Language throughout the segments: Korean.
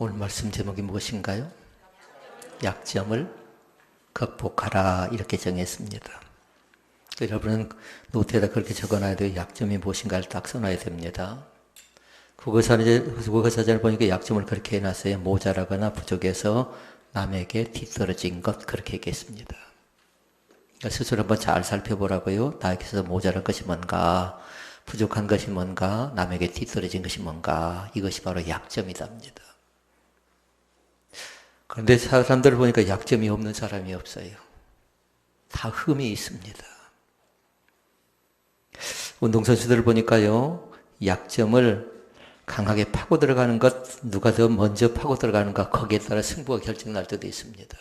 오늘 말씀 제목이 무엇인가요? 약점을 극복하라 이렇게 정했습니다. 여러분은 노트에다 그렇게 적어놔야 돼요. 약점이 무엇인가를 딱 써놔야 됩니다. 국어사전을 보니까 약점을 그렇게 해놨어요. 모자라거나 부족해서 남에게 뒤떨어진 것 그렇게 얘기했습니다. 스스로 한번 잘 살펴보라고요. 나에게서 모자란 것이 뭔가, 부족한 것이 뭔가, 남에게 뒤떨어진 것이 뭔가, 이것이 바로 약점이답니다. 그런데 사람들을 보니까 약점이 없는 사람이 없어요. 다 흠이 있습니다. 운동선수들을 보니까요, 약점을 강하게 파고 들어가는 것, 누가 더 먼저 파고 들어가는가, 거기에 따라 승부가 결정날 때도 있습니다.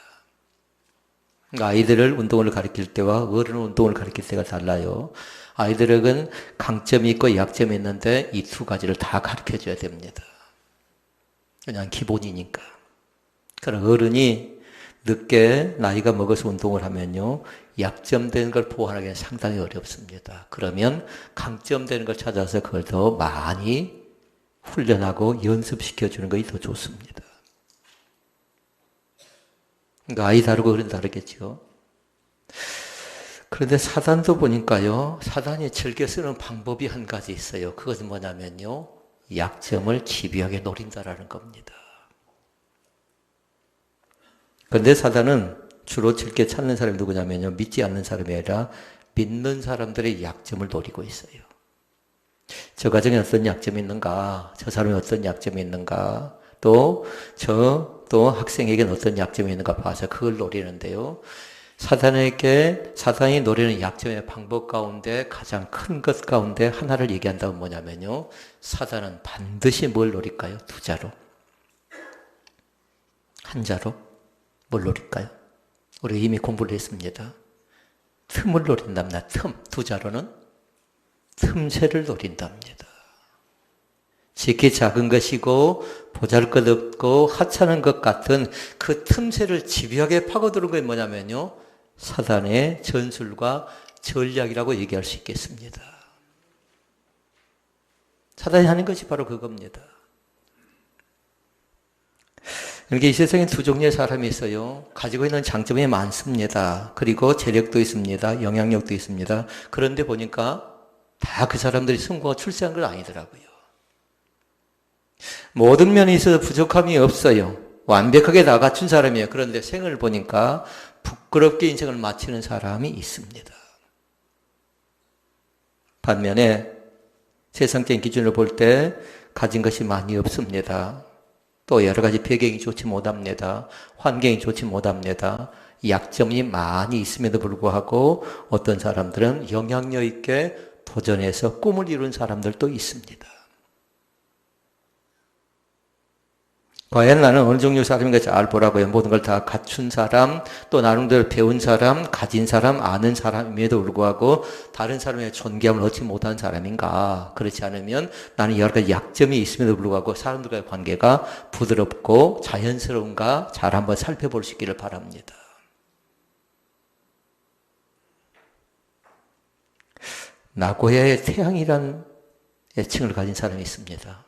그러니까 아이들을 운동을 가르칠 때와 어른을 운동을 가르칠 때가 달라요. 아이들에게는 강점이 있고 약점이 있는데 이 두 가지를 다 가르쳐 줘야 됩니다. 그냥 기본이니까. 그럼 어른이 늦게 나이가 먹어서 운동을 하면요, 약점된 걸 보완하기는 상당히 어렵습니다. 그러면 강점되는 걸 찾아서 그걸 더 많이 훈련하고 연습시켜주는 것이 더 좋습니다. 그러니까 아이 다르고 어른 다르겠죠. 그런데 사단도 보니까요, 사단이 즐겨 쓰는 방법이 한 가지 있어요. 그것은 뭐냐면요, 약점을 집요하게 노린다라는 겁니다. 그런데 사단은 주로 즐겨 찾는 사람이 누구냐면요, 믿지 않는 사람이 아니라 믿는 사람들의 약점을 노리고 있어요. 저 가정에 어떤 약점이 있는가, 저 사람이 어떤 약점이 있는가, 또 학생에게는 어떤 약점이 있는가 봐서 그걸 노리는데요. 사단이 노리는 약점의 방법 가운데 가장 큰 것 가운데 하나를 얘기한다면 뭐냐면요, 사단은 반드시 뭘 노릴까요? 두 자로. 한 자로 뭘 노릴까요? 우리 이미 공부를 했습니다. 틈을 노린답니다. 틈. 두 자로는 틈새를 노린답니다. 지극히 작은 것이고 보잘것없고 하찮은 것 같은 그 틈새를 집요하게 파고드는 게 뭐냐면요, 사단의 전술과 전략이라고 얘기할 수 있겠습니다. 사단이 하는 것이 바로 그겁니다. 이렇게 이 세상에 두 종류의 사람이 있어요. 가지고 있는 장점이 많습니다. 그리고 재력도 있습니다. 영향력도 있습니다. 그런데 보니까 다 그 사람들이 성공하고 출세한 건 아니더라고요. 모든 면에 있어서 부족함이 없어요. 완벽하게 다 갖춘 사람이에요. 그런데 생을 보니까 부끄럽게 인생을 마치는 사람이 있습니다. 반면에 세상적인 기준으로 볼 때 가진 것이 많이 없습니다. 또 여러 가지 배경이 좋지 못합니다. 환경이 좋지 못합니다. 약점이 많이 있음에도 불구하고 어떤 사람들은 영향력 있게 도전해서 꿈을 이룬 사람들도 있습니다. 과연 나는 어느 종류의 사람인가 잘 보라고요. 모든 걸 다 갖춘 사람, 또 나름대로 배운 사람, 가진 사람, 아는 사람임에도 불구하고 다른 사람의 존경을 얻지 못한 사람인가? 그렇지 않으면 나는 여러 가지 약점이 있음에도 불구하고 사람들과의 관계가 부드럽고 자연스러운가? 잘 한번 살펴볼 수 있기를 바랍니다. 나고야의 태양이라는 애칭을 가진 사람이 있습니다.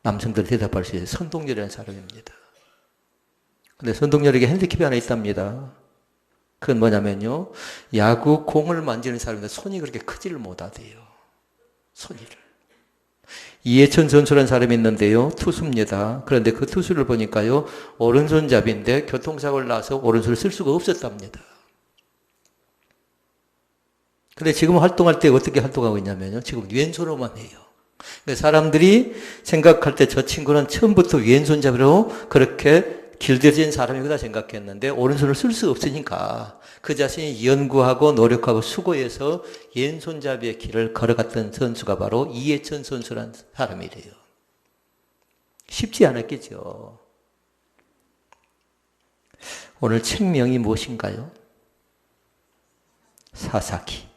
남성들 대답할 수 있어요. 선동열이라는 사람입니다. 근데 선동열에게 핸디캡이 하나 있답니다. 그건 뭐냐면요, 야구 공을 만지는 사람인데 손이 그렇게 크지를 못하대요. 손이를. 이해천 선수라는 사람이 있는데요, 투수입니다. 그런데 그 투수를 보니까요, 오른손잡이인데 교통사고를 나서 오른손을 쓸 수가 없었답니다. 근데 지금 활동할 때 어떻게 활동하고 있냐면요, 지금 왼손으로만 해요. 사람들이 생각할 때 저 친구는 처음부터 왼손잡이로 그렇게 길들여진 사람이구나 생각했는데 오른손을 쓸 수 없으니까 그 자신이 연구하고 노력하고 수고해서 왼손잡이의 길을 걸어갔던 선수가 바로 이해천 선수라는 사람이래요. 쉽지 않았겠죠. 오늘 책명이 무엇인가요? 사사기.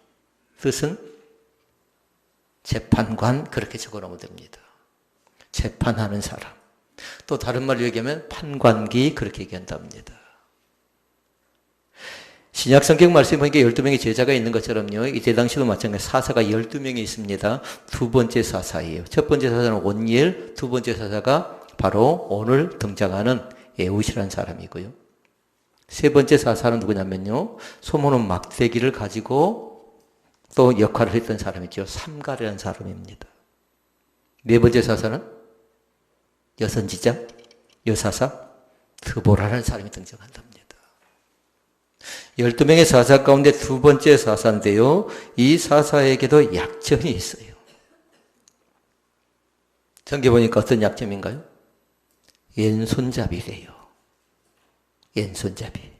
뜻은 재판관, 그렇게 적어놓으면 됩니다. 재판하는 사람. 또 다른 말로 얘기하면 판관기, 그렇게 얘기한답니다. 신약 성경 말씀에 보니까 12명의 제자가 있는 것처럼요, 이때 당시도 마찬가지 사사가 12명이 있습니다. 두 번째 사사예요. 첫 번째 사사는 온니엘, 두 번째 사사가 바로 오늘 등장하는 에웃이라는 사람이고요. 세 번째 사사는 누구냐면요. 소문은 막대기를 가지고 또 역할을 했던 사람이죠. 삼갈이라는 사람입니다. 네 번째 사사는 여선지자, 여사사, 드보라라는 사람이 등장한답니다. 12명의 사사 가운데 두 번째 사사인데요. 이 사사에게도 약점이 있어요. 전개 보니까 어떤 약점인가요? 왼손잡이래요. 왼손잡이.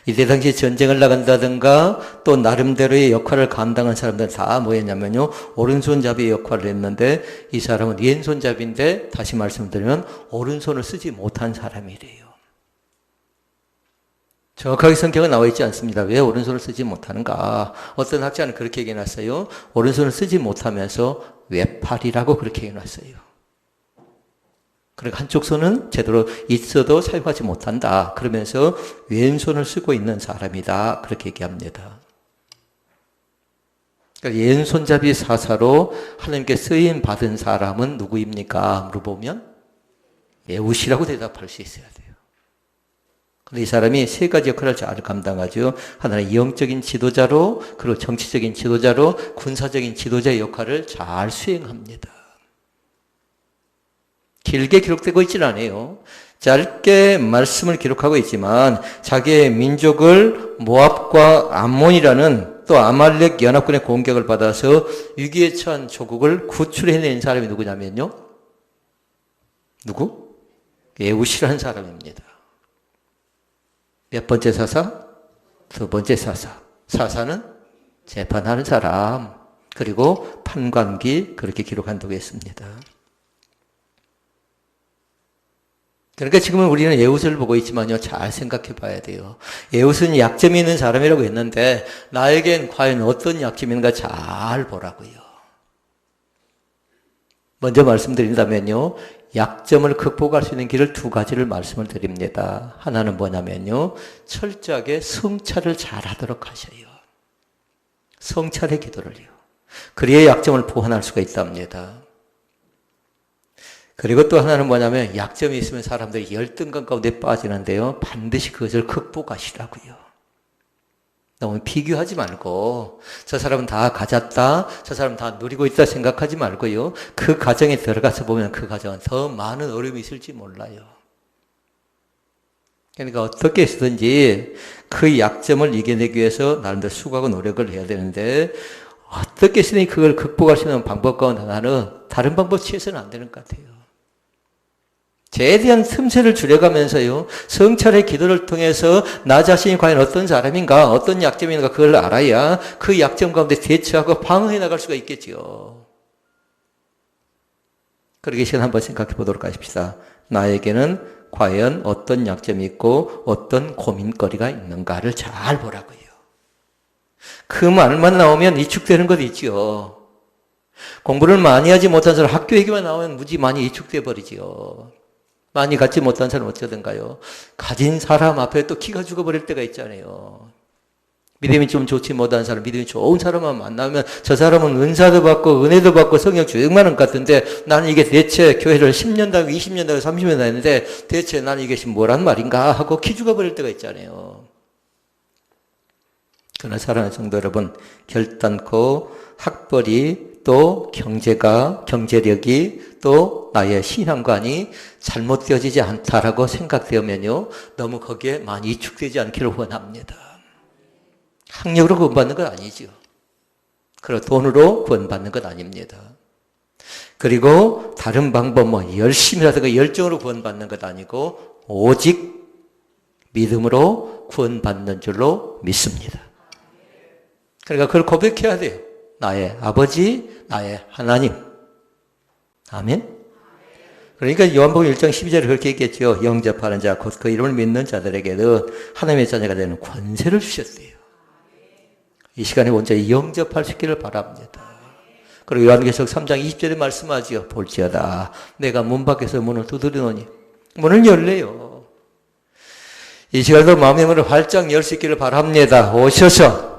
이때 당시 전쟁을 나간다든가 또 나름대로의 역할을 감당한 사람들은 다 뭐였냐면요. 오른손잡이의 역할을 했는데 이 사람은 왼손잡이인데 다시 말씀드리면 오른손을 쓰지 못한 사람이래요. 정확하게 성경은 나와 있지 않습니다. 왜 오른손을 쓰지 못하는가? 어떤 학자는 그렇게 얘기해놨어요. 오른손을 쓰지 못하면서 외팔이라고 그렇게 얘기해놨어요. 그러니까 한쪽 손은 제대로 있어도 사용하지 못한다. 그러면서 왼손을 쓰고 있는 사람이다. 그렇게 얘기합니다. 그러니까 왼손잡이 사사로 하나님께 쓰임 받은 사람은 누구입니까? 물어보면 에웃이라고 대답할 수 있어야 돼요. 그런데 이 사람이 세 가지 역할을 잘 감당하죠. 하나는 영적인 지도자로, 그리고 정치적인 지도자로, 군사적인 지도자의 역할을 잘 수행합니다. 길게 기록되고 있지는 않아요. 짧게 말씀을 기록하고 있지만 자기의 민족을 모압과 암몬이라는 또 아말렉 연합군의 공격을 받아서 위기에 처한 조국을 구출해낸 사람이 누구냐면요. 누구? 에웃이라는 사람입니다. 몇 번째 사사? 두 번째 사사. 사사는 재판하는 사람. 그리고 판관기 그렇게 기록한다고 했습니다. 그러니까 지금은 우리는 에웃을 보고 있지만요. 잘 생각해 봐야 돼요. 에웃은 약점이 있는 사람이라고 했는데 나에겐 과연 어떤 약점이 있는가 잘 보라고요. 먼저 말씀드린다면요. 약점을 극복할 수 있는 길을 두 가지를 말씀을 드립니다. 하나는 뭐냐면요. 철저하게 성찰을 잘 하도록 하셔요. 성찰의 기도를요. 그래야 약점을 보완할 수가 있답니다. 그리고 또 하나는 뭐냐면 약점이 있으면 사람들이 열등감 가운데 빠지는데요. 반드시 그것을 극복하시라고요. 너무 비교하지 말고 저 사람은 다 가졌다. 저 사람은 다 누리고 있다 생각하지 말고요. 그 과정에 들어가서 보면 그 과정은 더 많은 어려움이 있을지 몰라요. 그러니까 어떻게 해서든지 그 약점을 이겨내기 위해서 나름대로 수고하고 노력을 해야 되는데 어떻게 해서든지 그걸 극복할 수 있는 방법 가운데 하나는 다른 방법 취해서는 안 되는 것 같아요. 죄에 대한 틈새를 줄여가면서요. 성찰의 기도를 통해서 나 자신이 과연 어떤 사람인가, 어떤 약점이 있는가 그걸 알아야 그 약점 가운데 대처하고 방어해 나갈 수가 있겠죠. 그러기 시간 한번 생각해 보도록 하십시다. 나에게는 과연 어떤 약점이 있고 어떤 고민거리가 있는가를 잘 보라고요. 그 말만 나오면 이축되는 것 있죠. 공부를 많이 하지 못한 사람 학교 얘기만 나오면 무지 많이 이축돼 버리죠. 많이 갖지 못한 사람은 어쩌든가요. 가진 사람 앞에 또 기가 죽어버릴 때가 있잖아요. 믿음이 좀 좋지 못한 사람, 믿음이 좋은 사람만 만나면 저 사람은 은사도 받고 은혜도 받고 성령 주역 많은 것 같은데 나는 이게 대체 교회를 10년 다니고 20년 다니고 30년 다녔는데 대체 나는 이게 지금 뭐란 말인가 하고 기 죽어버릴 때가 있잖아요. 그러나 사랑하는 성도 여러분, 결단코 학벌이 또 경제력이 또 나의 신앙관이 잘못되어지지 않다라고 생각되면요. 너무 거기에 많이 이축되지 않기를 원합니다. 학력으로 구원받는 건 아니죠. 그리고 돈으로 구원받는 건 아닙니다. 그리고 다른 방법 열심히라든가 열정으로 구원받는 것 아니고 오직 믿음으로 구원받는 줄로 믿습니다. 그러니까 그걸 고백해야 돼요. 나의 아버지, 나의 하나님. 아멘. 그러니까 요한복음 1장 12절에 그렇게 얘기했죠. 영접하는 자, 곧 그 이름을 믿는 자들에게는 하나님의 자녀가 되는 권세를 주셨어요. 이 시간에 먼저 영접할 수 있기를 바랍니다. 그리고 요한계시록 3장 20절에 말씀하지요. 볼지어다 내가 문 밖에서 문을 두드리노니 문을 열래요. 이 시간도 마음의 문을 활짝 열 수 있기를 바랍니다. 오셔서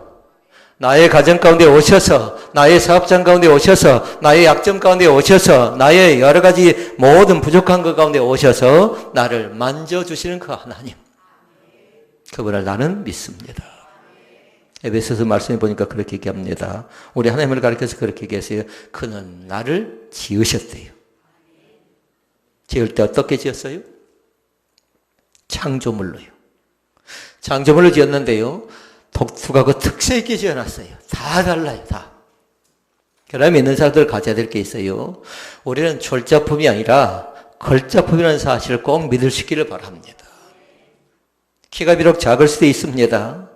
나의 가정 가운데 오셔서, 나의 사업장 가운데 오셔서, 나의 약점 가운데 오셔서, 나의 여러 가지 모든 부족한 것 가운데 오셔서 나를 만져주시는 그 하나님. 그분을 나는 믿습니다. 에베소서 말씀해 보니까 그렇게 얘기합니다. 우리 하나님을 가리켜서 그렇게 얘기했어요. 그는 나를 지으셨대요. 지을 때 어떻게 지었어요? 창조물로요. 창조물로 지었는데요. 독특하고 특색 있게 지어놨어요. 다 달라요. 다. 그러나 믿는 사람들 가져야 될 게 있어요. 우리는 졸작품이 아니라 걸작품이라는 사실을 꼭 믿을 수 있기를 바랍니다. 키가 비록 작을 수도 있습니다.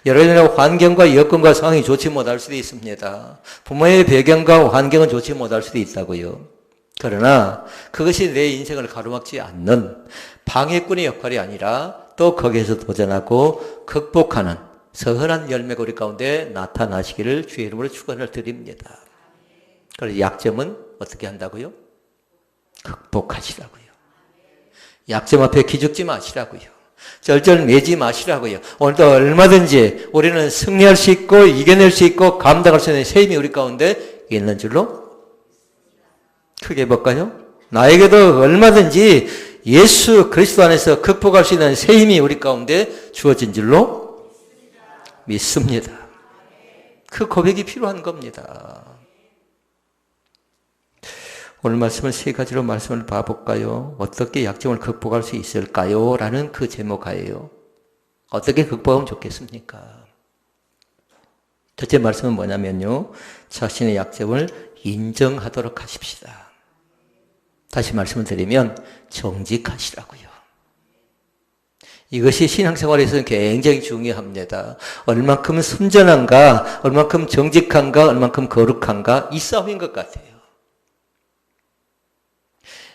여러분의 환경과 여건과 상황이 좋지 못할 수도 있습니다. 부모의 배경과 환경은 좋지 못할 수도 있다고요. 그러나 그것이 내 인생을 가로막지 않는 방해꾼의 역할이 아니라 또 거기에서 도전하고 극복하는 선한 열매가 우리 가운데 나타나시기를 주의 이름으로 축원을 드립니다. 그래서 약점은 어떻게 한다고요? 극복하시라고요. 약점 앞에 기죽지 마시라고요. 쩔쩔매지 마시라고요. 오늘도 얼마든지 우리는 승리할 수 있고 이겨낼 수 있고 감당할 수 있는 새 힘이 우리 가운데 있는 줄로 크게 볼까요? 나에게도 얼마든지 예수 그리스도 안에서 극복할 수 있는 새 힘이 우리 가운데 주어진 줄로 믿습니다. 그 고백이 필요한 겁니다. 오늘 말씀을 세 가지로 말씀을 봐볼까요? 어떻게 약점을 극복할 수 있을까요? 라는 그 제목하에요. 어떻게 극복하면 좋겠습니까? 첫째 말씀은 뭐냐면요. 자신의 약점을 인정하도록 하십시다. 다시 말씀을 드리면 정직하시라고요. 이것이 신앙생활에서는 굉장히 중요합니다. 얼만큼 순전한가, 얼만큼 정직한가, 얼만큼 거룩한가 이 싸움인 것 같아요.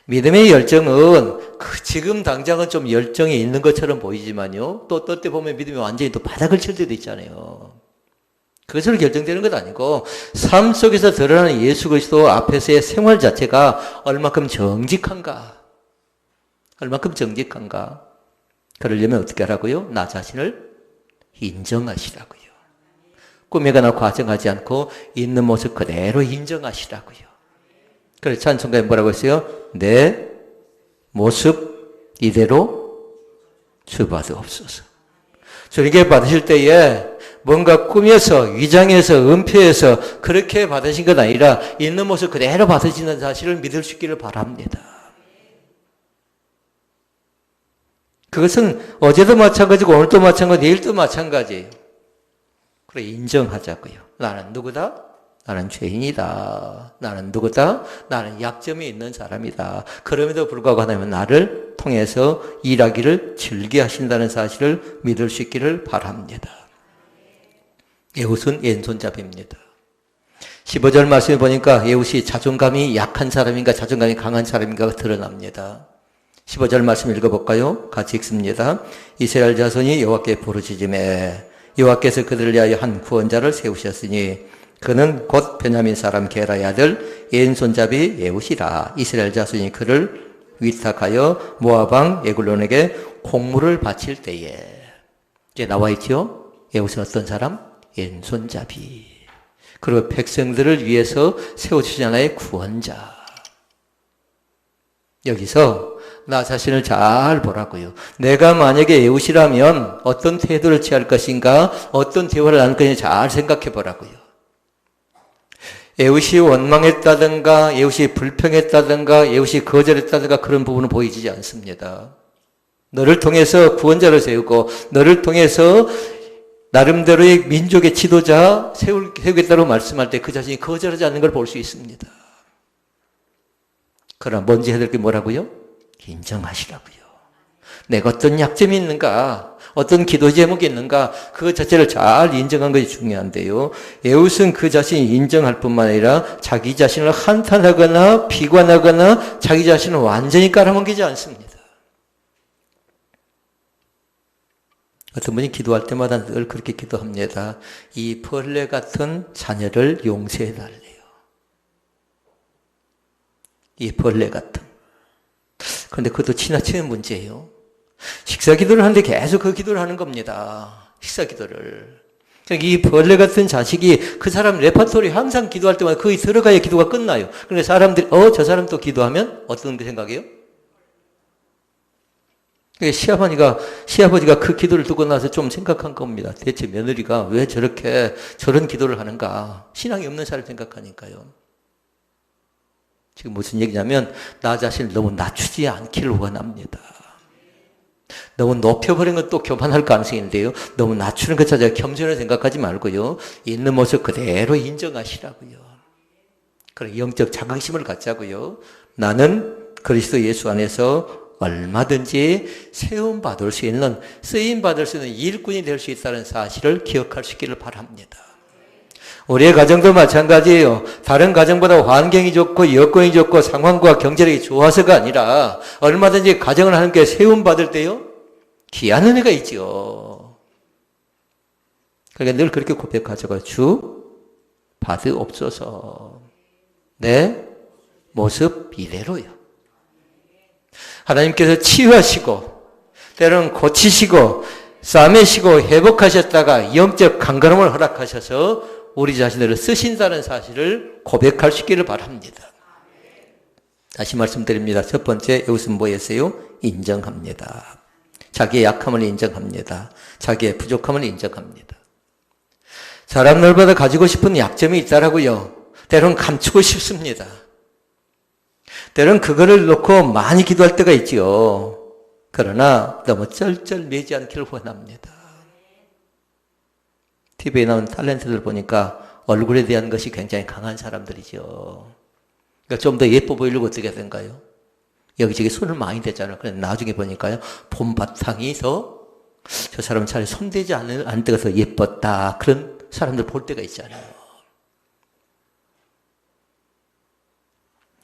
믿음의 열정은 지금 당장은 좀 열정이 있는 것처럼 보이지만요. 또 어떨 때 보면 믿음이 완전히 또 바닥을 칠 때도 있잖아요. 그것으로 결정되는 것 아니고 삶 속에서 드러나는 예수 그리스도 앞에서의 생활 자체가 얼만큼 정직한가. 얼만큼 정직한가. 그러려면 어떻게 하라고요? 나 자신을 인정하시라고요. 꾸미거나 과정하지 않고 있는 모습 그대로 인정하시라고요. 그래서 찬송가에 뭐라고 했어요? 내 모습 이대로 주받으옵소서. 주님께 받으실 때에 뭔가 꾸며서 위장해서 은폐해서 그렇게 받으신 것 아니라 있는 모습 그대로 받으시는 사실을 믿을 수 있기를 바랍니다. 그것은 어제도 마찬가지고 오늘도 마찬가지고 내일도 마찬가지예요. 그래 인정하자고요. 나는 누구다? 나는 죄인이다. 나는 누구다? 나는 약점이 있는 사람이다. 그럼에도 불구하고 하나님은 나를 통해서 일하기를 즐겨 하신다는 사실을 믿을 수 있기를 바랍니다. 에훗은 왼손잡이입니다. 15절 말씀에 보니까 에훗이 자존감이 약한 사람인가 자존감이 강한 사람인가가 드러납니다. 15절 말씀 읽어볼까요? 같이 읽습니다. 이스라엘 자손이 여호와께 부르짖으매 여호와께서 그들을 위하여 한 구원자를 세우셨으니 그는 곧 베냐민 사람 게라의 아들 왼손잡이 에훗이라. 이스라엘 자손이 그를 위탁하여 모압 왕 에글론에게 공물을 바칠 때에 이제 나와 있죠. 에훗은 어떤 사람? 왼손잡이. 그리고 백성들을 위해서 세워주신 하나의 구원자. 여기서 나 자신을 잘 보라고요. 내가 만약에 에훗이라면 어떤 태도를 취할 것인가, 어떤 대화를 나눌 것인가 잘 생각해 보라고요. 에훗이 원망했다든가, 에훗이 불평했다든가, 에훗이 거절했다든가 그런 부분은 보이지 않습니다. 너를 통해서 구원자를 세우고, 너를 통해서 나름대로의 민족의 지도자 세우겠다고 말씀할 때 그 자신이 거절하지 않는 걸 볼 수 있습니다. 그러나 먼저 해야 될 게 뭐라고요? 인정하시라고요. 내가 어떤 약점이 있는가, 어떤 기도 제목이 있는가, 그 자체를 잘 인정한 것이 중요한데요. 에훗은 그 자신이 인정할 뿐만 아니라 자기 자신을 한탄하거나 비관하거나 자기 자신을 완전히 깔아먹이지 않습니다. 어떤 분이 기도할 때마다 늘 그렇게 기도합니다. 이 벌레 같은 자녀를 용서해달래요. 이 벌레 같은. 그런데 그것도 지나치는 문제예요. 식사 기도를 하는데 계속 그 기도를 하는 겁니다. 식사 기도를. 이 벌레 같은 자식이 그 사람 레퍼토리 항상 기도할 때마다 거의 들어가야 기도가 끝나요. 그런데 사람들이 저 사람 또 기도하면 어떤 생각이에요? 시아버지가 그 기도를 듣고 나서 좀 생각한 겁니다. 대체 며느리가 왜 저런 기도를 하는가? 신앙이 없는 사람을 생각하니까요. 지금 무슨 얘기냐면 나 자신을 너무 낮추지 않기를 원합니다. 너무 높여버리는 건 또 교만할 가능성이 있는데요. 너무 낮추는 것 자체가 겸손을 생각하지 말고요. 있는 모습 그대로 인정하시라고요. 그래, 영적 자긍심을 갖자고요. 나는 그리스도 예수 안에서 얼마든지 세움받을 수 있는, 쓰임받을 수 있는 일꾼이 될 수 있다는 사실을 기억할 수 있기를 바랍니다. 우리의 가정도 마찬가지예요. 다른 가정보다 환경이 좋고 여건이 좋고 상황과 경제력이 좋아서가 아니라 얼마든지 가정을 하는 게 세움받을 때요. 귀한 은혜가 있죠. 그러니까 늘 그렇게 고백하자고요. 주 받으옵소서. 내 모습 이대로요. 하나님께서 치유하시고 때로는 고치시고 싸매시고 회복하셨다가 영적 강건함을 허락하셔서 우리 자신들을 쓰신다는 사실을 고백할 수 있기를 바랍니다. 다시 말씀드립니다. 첫 번째, 여기서 뭐였어요? 인정합니다. 자기의 약함을 인정합니다. 자기의 부족함을 인정합니다. 사람들마다 가지고 싶은 약점이 있다라고요. 때로는 감추고 싶습니다. 때로는 그거를 놓고 많이 기도할 때가 있지요. 그러나 너무 쩔쩔매지 않기를 원합니다. TV에 나온 탤런트들 보니까 얼굴에 대한 것이 굉장히 강한 사람들이죠. 그러니까 좀 더 예뻐 보이려고 어떻게 하던가요? 여기저기 손을 많이 대잖아요. 그런데 나중에 보니까요, 본 바탕이 저 사람은 차라리 손대지 않을 때가 더 예뻤다. 그런 사람들 볼 때가 있잖아요.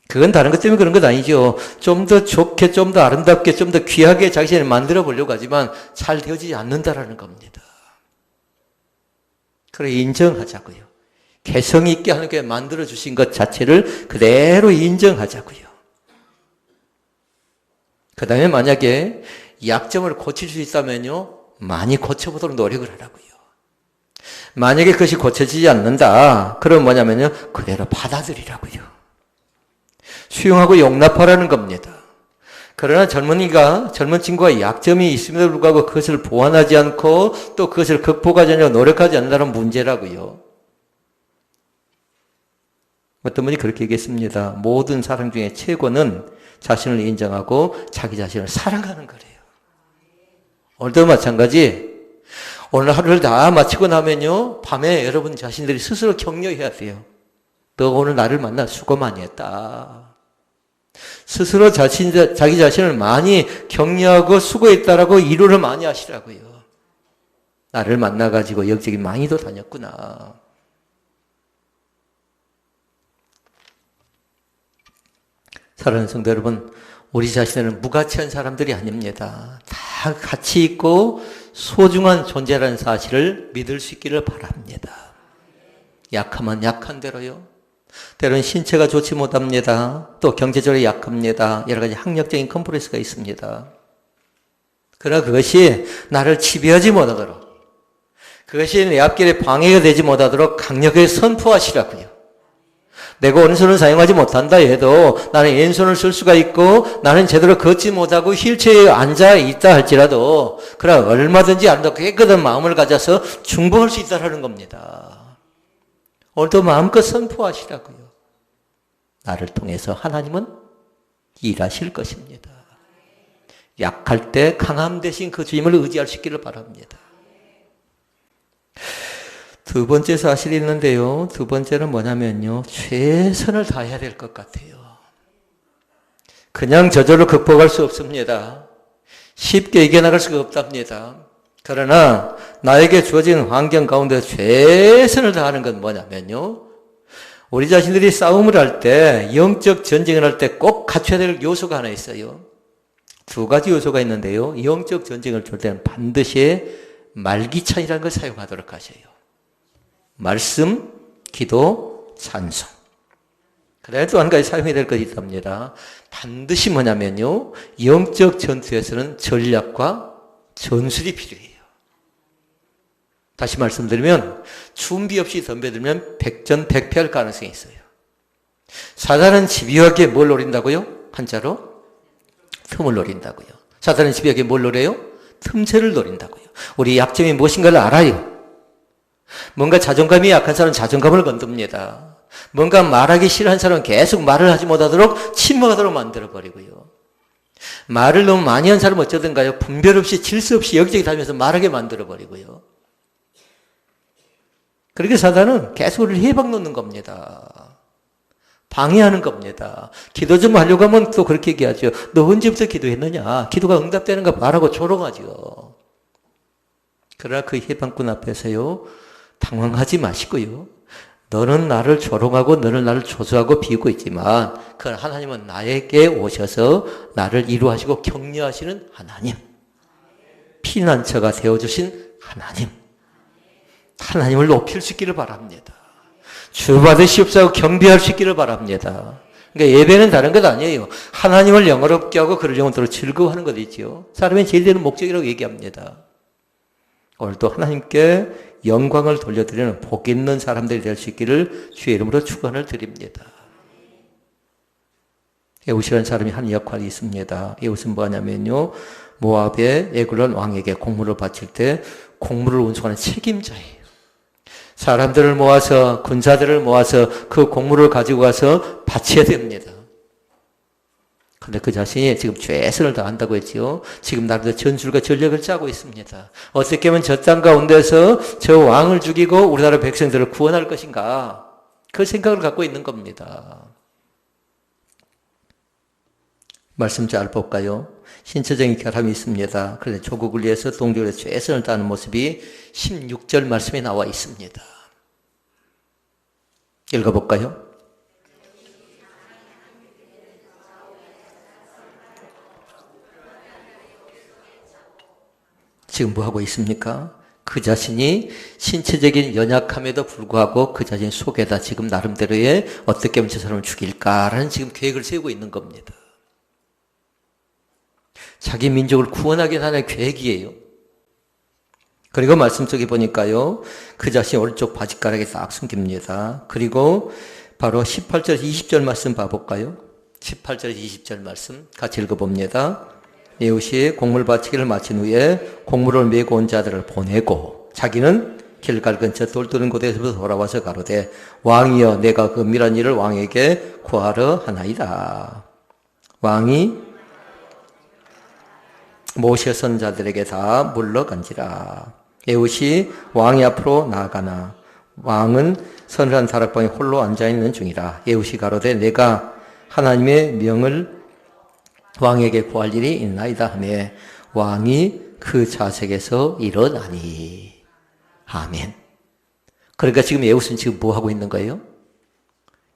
그건 다른 것 때문에 그런 건 아니죠. 좀 더 좋게, 좀 더 아름답게, 좀 더 귀하게 자신을 만들어 보려고 하지만 잘 되어지지 않는다라는 겁니다. 그래, 인정하자고요. 개성 있게 하는 게 만들어 주신 것 자체를 그대로 인정하자고요. 그 다음에 만약에 약점을 고칠 수 있다면요, 많이 고쳐보도록 노력을 하라고요. 만약에 그것이 고쳐지지 않는다, 그럼 뭐냐면요, 그대로 받아들이라고요. 수용하고 용납하라는 겁니다. 그러나 젊은 친구가 약점이 있음에도 불구하고 그것을 보완하지 않고 또 그것을 극복하지 않으려고 노력하지 않는다는 문제라고요. 어떤 분이 그렇게 얘기했습니다. 모든 사랑 중에 최고는 자신을 인정하고 자기 자신을 사랑하는 거래요. 오늘도 마찬가지. 오늘 하루를 다 마치고 나면요, 밤에 여러분 자신들이 스스로 격려해야 돼요. 너 오늘 나를 만나 수고 많이 했다. 스스로 자기 자신을 많이 격려하고 수고했다라고 위로를 많이 하시라고요. 나를 만나가지고 여기저기 많이도 다녔구나. 사랑하는 성도 여러분, 우리 자신은 무가치한 사람들이 아닙니다. 다 가치 있고 소중한 존재라는 사실을 믿을 수 있기를 바랍니다. 약하면 약한 대로요. 때로는 신체가 좋지 못합니다. 또 경제적으로 약합니다. 여러 가지 학력적인 컴플렉스가 있습니다. 그러나 그것이 나를 지배하지 못하도록, 그것이 내 앞길에 방해가 되지 못하도록 강력하게 선포하시라고요. 내가 오른손을 사용하지 못한다 해도 나는 왼손을 쓸 수가 있고 나는 제대로 걷지 못하고 휠체어에 앉아 있다 할지라도 그러나 얼마든지 아름답고 깨끗한 마음을 가져서 중보할 수 있다는 겁니다. 오늘도 마음껏 선포하시라고요. 나를 통해서 하나님은 일하실 것입니다. 약할 때 강함 대신 그 주님을 의지할 수 있기를 바랍니다. 두 번째 사실이 있는데요. 두 번째는 뭐냐면요. 최선을 다해야 될 것 같아요. 그냥 저절로 극복할 수 없습니다. 쉽게 이겨나갈 수가 없답니다. 그러나 나에게 주어진 환경 가운데 최선을 다하는 건 뭐냐면요. 우리 자신들이 싸움을 할 때, 영적 전쟁을 할 때 꼭 갖춰야 될 요소가 하나 있어요. 두 가지 요소가 있는데요. 영적 전쟁을 할 때는 반드시 말기찬이라는 걸 사용하도록 하셔요. 말씀, 기도, 찬송. 그 다음에 또 한 가지 사용해야 될 것이 있답니다. 반드시 뭐냐면요. 영적 전투에서는 전략과 전술이 필요해요. 다시 말씀드리면 준비 없이 덤벼들면 백전백패할 가능성이 있어요. 사단은 집요하게 뭘 노린다고요? 한자로 틈을 노린다고요. 사단은 집요하게 뭘 노려요? 틈새를 노린다고요. 우리 약점이 무엇인가를 알아요. 뭔가 자존감이 약한 사람은 자존감을 건듭니다. 뭔가 말하기 싫어하는 사람은 계속 말을 하지 못하도록 침묵하도록 만들어버리고요. 말을 너무 많이 한 사람은 어쩌든가요? 분별 없이 질서 없이 여기저기 다니면서 말하게 만들어버리고요. 그렇게 사단은 계속 우리를 해박 놓는 겁니다. 방해하는 겁니다. 기도 좀 하려고 하면 또 그렇게 얘기하죠. 너 언제부터 기도했느냐? 기도가 응답되는가 말하고 조롱하죠. 그러나 그 해방꾼 앞에서요, 당황하지 마시고요. 너는 나를 조롱하고 너는 나를 조소하고 비우고 있지만 그 하나님은 나에게 오셔서 나를 위로하시고 격려하시는 하나님. 피난처가 되어주신 하나님. 하나님을 높일 수 있기를 바랍니다. 주 받으시옵소서 경배할 수 있기를 바랍니다. 그러니까 예배는 다른 것 아니에요. 하나님을 영어롭게 하고 그를 영원토록 즐거워하는 것이지요. 사람의 제일 되는 목적이라고 얘기합니다. 오늘도 하나님께 영광을 돌려드리는 복 있는 사람들이 될 수 있기를 주의 이름으로 축원을 드립니다. 에웃이라는 사람이 하는 역할이 있습니다. 에웃은 뭐냐면요, 모압의 에글론 왕에게 곡물을 바칠 때 곡물을 운송하는 책임자예요. 사람들을 모아서, 군사들을 모아서 그 곡물을 가지고 가서 바쳐야 됩니다. 그런데 그 자신이 지금 최선을 다한다고 했지요. 지금 나름대로 전술과 전략을 짜고 있습니다. 어떻게 하면 저 땅 가운데서 저 왕을 죽이고 우리나라 백성들을 구원할 것인가, 그 생각을 갖고 있는 겁니다. 말씀 잘 볼까요? 신체적인 결함이 있습니다. 그런데 조국을 위해서 동족에 최선을 다하는 모습이 16절 말씀에 나와 있습니다. 읽어볼까요? 지금 뭐하고 있습니까? 그 자신이 신체적인 연약함에도 불구하고 그 자신 속에다 지금 나름대로의 어떻게 하면 저 사람을 죽일까라는 지금 계획을 세우고 있는 겁니다. 자기 민족을 구원하기 하는 계획이에요. 그리고 말씀 속에 보니까요, 그 자신이 오른쪽 바지가락에 딱 숨깁니다. 그리고 바로 18절, 20절 말씀 봐볼까요? 18절, 20절 말씀 같이 읽어봅니다. 에웃이 곡물 바치기를 마친 후에 곡물을 메고 온 자들을 보내고 자기는 길갈 근처 돌두른 곳에서 돌아와서 가로되 왕이여 내가 그 은밀한 일을 왕에게 구하러 하나이다. 왕이 모세 선자들에게 다 물러간지라. 에웃이 왕이 앞으로 나아가나 왕은 서늘한 다락방에 홀로 앉아있는 중이라. 에웃이 가로되 내가 하나님의 명을 왕에게 구할 일이 있나이다 하며 왕이 그 좌석에서 일어나니. 아멘. 그러니까 지금 에웃은 지금 뭐 하고 있는 거예요?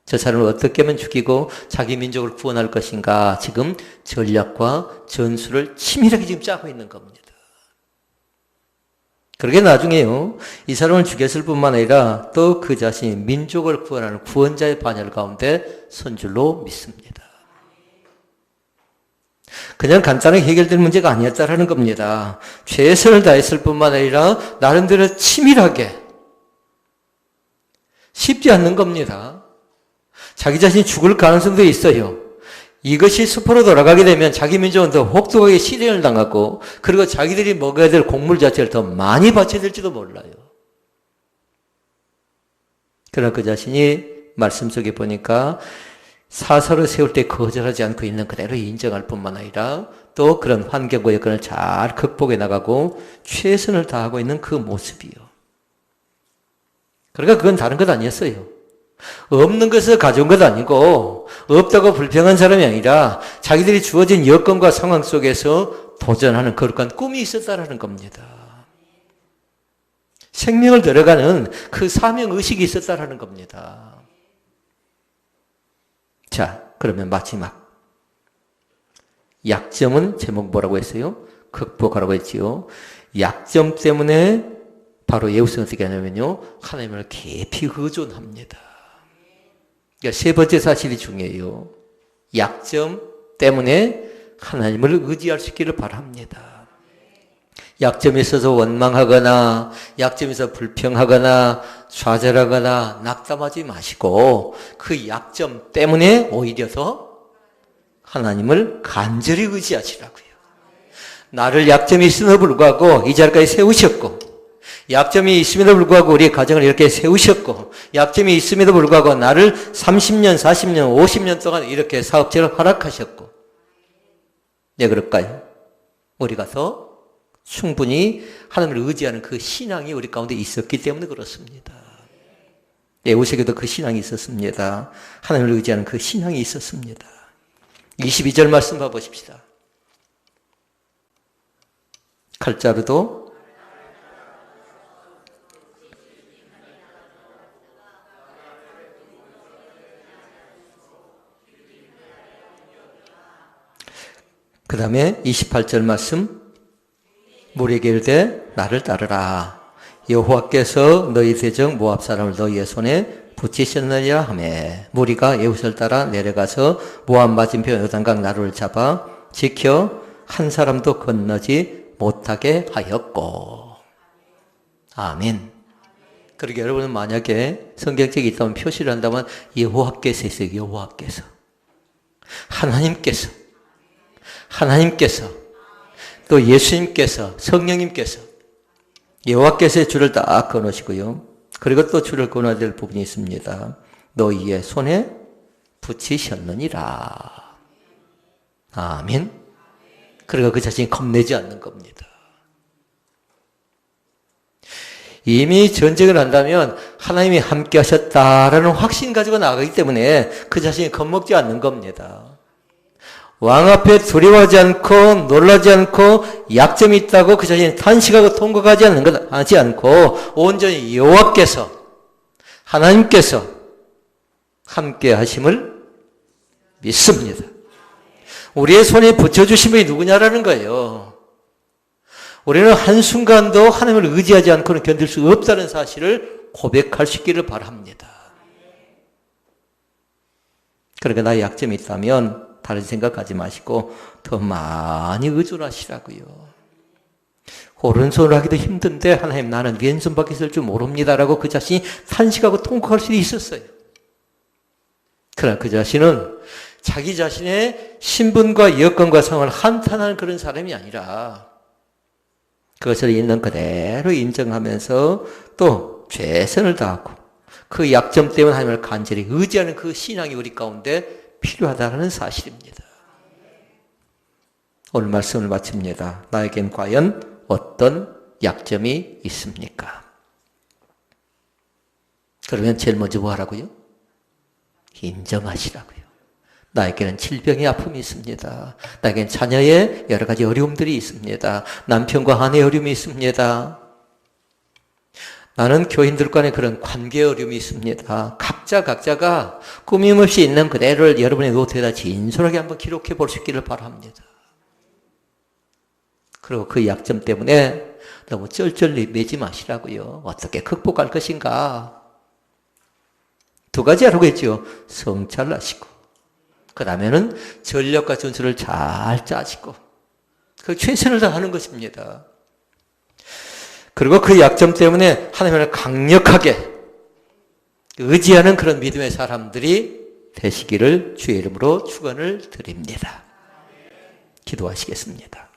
저 사람을 어떻게 하면 죽이고 자기 민족을 구원할 것인가, 지금 전략과 전술을 치밀하게 지금 짜고 있는 겁니다. 그러게 나중에요, 이 사람을 죽였을 뿐만 아니라 또 그 자신이 민족을 구원하는 구원자의 반열 가운데 선 줄로 믿습니다. 그냥 간단하게 해결될 문제가 아니었다라는 겁니다. 최선을 다했을 뿐만 아니라 나름대로 치밀하게, 쉽지 않는 겁니다. 자기 자신이 죽을 가능성도 있어요. 이것이 수포로 돌아가게 되면 자기 민족은 더 혹독하게 시련을 당하고, 그리고 자기들이 먹어야 될 곡물 자체를 더 많이 바쳐야 될지도 몰라요. 그러나 그 자신이 말씀 속에 보니까 사설을 세울 때 거절하지 않고 있는 그대로 인정할 뿐만 아니라 또 그런 환경과 여건을 잘 극복해 나가고 최선을 다하고 있는 그 모습이요. 그러니까 그건 다른 것 아니었어요. 없는 것을 가져온 것 아니고, 없다고 불평한 사람이 아니라 자기들이 주어진 여건과 상황 속에서 도전하는 거룩한 꿈이 있었다라는 겁니다. 생명을 들어가는 그 사명의식이 있었다라는 겁니다. 자, 그러면 마지막. 약점은 제목 뭐라고 했어요? 극복하라고 했지요. 약점 때문에 바로 에웃은 어떻게 하냐면요, 하나님을 깊이 의존합니다. 그러니까 세 번째 사실이 중요해요. 약점 때문에 하나님을 의지할 수 있기를 바랍니다. 약점이 있어서 원망하거나 약점이 있어서 불평하거나 좌절하거나 낙담하지 마시고 그 약점 때문에 오히려 더 하나님을 간절히 의지하시라고요. 나를 약점이 있음에도 불구하고 이 자리까지 세우셨고, 약점이 있음에도 불구하고 우리 가정을 이렇게 세우셨고, 약점이 있음에도 불구하고 나를 30년, 40년, 50년 동안 이렇게 사업체를 허락하셨고, 왜 그럴까요? 우리가 더 충분히 하나님을 의지하는 그 신앙이 우리 가운데 있었기 때문에 그렇습니다. 에우세게도 그 신앙이 있었습니다. 하나님을 의지하는 그 신앙이 있었습니다. 22절 말씀 봐보십시다. 칼자루도 그 다음에 28절 말씀, 무리에게 이르되 나를 따르라. 여호와께서 너희 대적 모압 사람을 너희의 손에 붙이셨느니라 하매, 무리가 에훗을 따라 내려가서 모압 맞은편 요단강 나루를 잡아 지켜 한 사람도 건너지 못하게 하였고. 아멘. 그러게 여러분은 만약에 성경책이 있다면 표시를 한다면 여호와께서 있어요. 여호와께서. 하나님께서 또 예수님께서 성령님께서 여호와께서의 줄을 딱 끊으시고요. 그리고 또 줄을 끊어야 될 부분이 있습니다. 너희의 손에 붙이셨느니라. 아멘. 그리고 그 자신이 겁내지 않는 겁니다. 이미 전쟁을 한다면 하나님이 함께 하셨다라는 확신 가지고 나가기 때문에 그 자신이 겁먹지 않는 겁니다. 왕 앞에 두려워하지 않고 놀라지 않고 약점이 있다고 그 자신이 탄식하고 통곡하지 않는 것 하지 않고 온전히 여호와께서 하나님께서 함께 하심을 믿습니다. 우리의 손에 붙여주신 분이 누구냐라는 거예요. 우리는 한순간도 하나님을 의지하지 않고는 견딜 수 없다는 사실을 고백할 수 있기를 바랍니다. 그러니까 나의 약점이 있다면 다른 생각하지 마시고 더 많이 의존하시라고요. 오른손으로 하기도 힘든데 하나님 나는 왼손밖에 쓸 줄 모릅니다라고 그 자신이 탄식하고 통곡할 수도 있었어요. 그러나 그 자신은 자기 자신의 신분과 여건과 상황을 한탄하는 그런 사람이 아니라 그것을 있는 그대로 인정하면서 또 최선을 다하고 그 약점 때문에 하나님을 간절히 의지하는 그 신앙이 우리 가운데 필요하다는 사실입니다. 오늘 말씀을 마칩니다. 나에겐 과연 어떤 약점이 있습니까? 그러면 제일 먼저 뭐 하라고요? 인정하시라고요. 나에게는 질병의 아픔이 있습니다. 나에게는 자녀의 여러 가지 어려움들이 있습니다. 남편과 아내의 어려움이 있습니다. 나는 교인들 간의 그런 관계 어려움이 있습니다. 각자가 꾸밈없이 있는 그대로를 여러분의 노트에다 진솔하게 한번 기록해 볼 수 있기를 바랍니다. 그리고 그 약점 때문에 너무 쩔쩔 매지 마시라고요. 어떻게 극복할 것인가? 두 가지 하라고 했죠. 성찰하시고 그 다음에는 전략과 전술을 잘 짜시고 그 최선을 다하는 것입니다. 그리고 그 약점 때문에 하나님을 강력하게 의지하는 그런 믿음의 사람들이 되시기를 주의 이름으로 축원을 드립니다. 기도하시겠습니다.